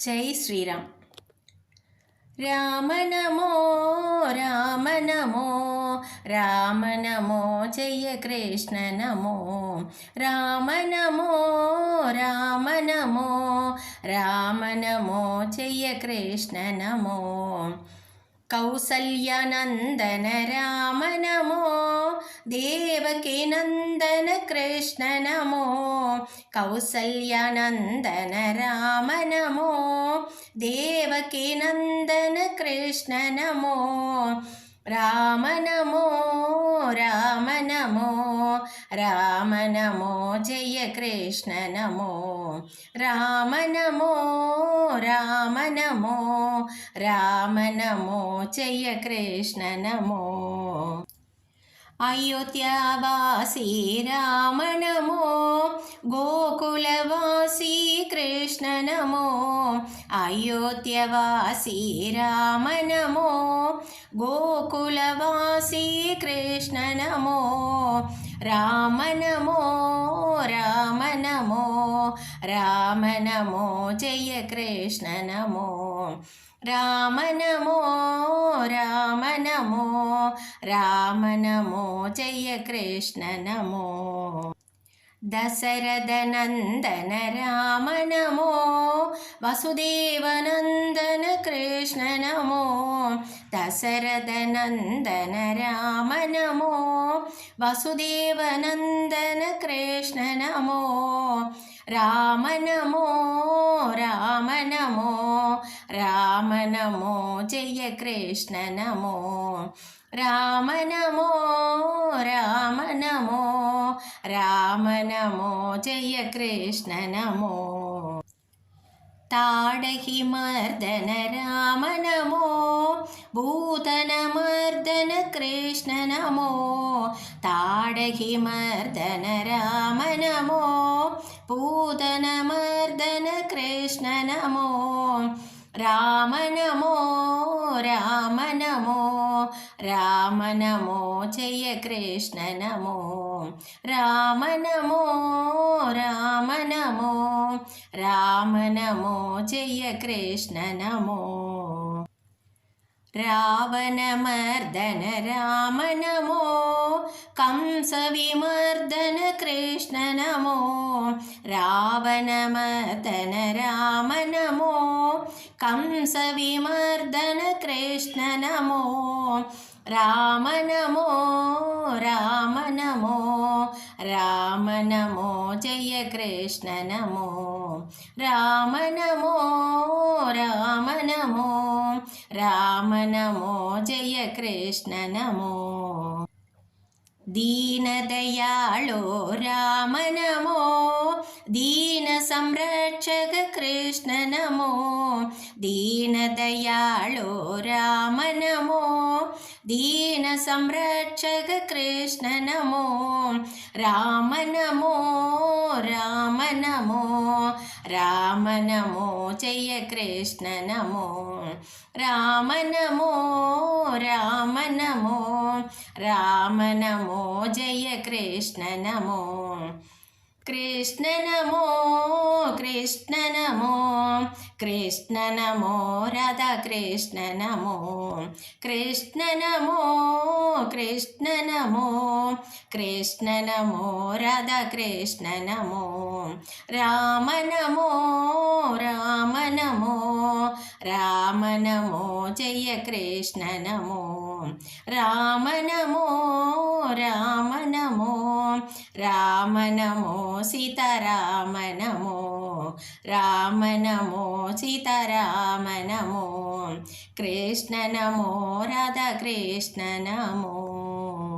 जय श्रीराम। राम नमो राम नमो राम नमो जय कृष्ण नमो राम नमो राम नमो राम नमो जय कृष्ण नमो कौसल्यानन्दन राम नमो देवकी नन्दन कृष्ण नमो कौसल्यानन्दन राम नमो देवकी नन्दन कृष्ण नमो राम नमो राम नमो राम नमो जय कृष्ण नमो राम नमो राम नमो राम नमो जय कृष्ण नमो अयोध्यावासी राम नमो गोकुलवासी कृष्ण नमो अयोध्यावासी राम नमो गोकुलवासी कृष्ण नमो राम नमो राम नमो राम नमो जय कृष्ण नमो राम नमो राम नमो राम नमो जय कृष्ण नमो दशरथ नंदन राम नमो वसुदेव नंदन कृष्ण नमो दशरथ नंदन राम नमो वसुदेव नंदन कृष्ण नमो राम नमो राम नमो राम नमो जय कृष्ण नमो राम नमो राम नमो राम नमो जय कृष्ण नमो ताडकी मर्दन राम नमो भूतन मर्दन कृष्ण नमो ताडकी मर्दन राम नमो भूतन मर्दन कृष्ण नमो राम नमो राम नमो राम नमो जय कृष्ण नमो राम नमो राम नमो राम नमो जय कृष्ण नमो रावण मर्दन राम नमो कंस विमर्दन कृष्ण नमो रावण मर्दन राम नमो कंस विमर्दन कृष्ण नमो राम नमो राम नमो राम नमो जय कृष्ण नमो राम नमो राम नमो राम नमो जय कृष्ण नमो दीनदयाळो राम नमो दीन संरक्षक कृष्ण नमो दीनदयाळो राम नमो दीन संरक्षक कृष्ण नमो राम नमो राम नमो राम नमो जय कृष्ण नमो राम नमो राम नमो राम नमो जय कृष्ण नमो कृष्ण नमो कृष्ण नमो कृष्ण नमो राधा कृष्ण नमो कृष्ण नमो कृष्ण नमो कृष्ण नमो राधा कृष्ण नमो राम नमो राम नमो राम नमो जय कृष्ण नमो राम नमो राम नमो राम नमो सीताराम नमो राम नमो सीताराम नमो कृष्ण नमो राधा कृष्ण नमो।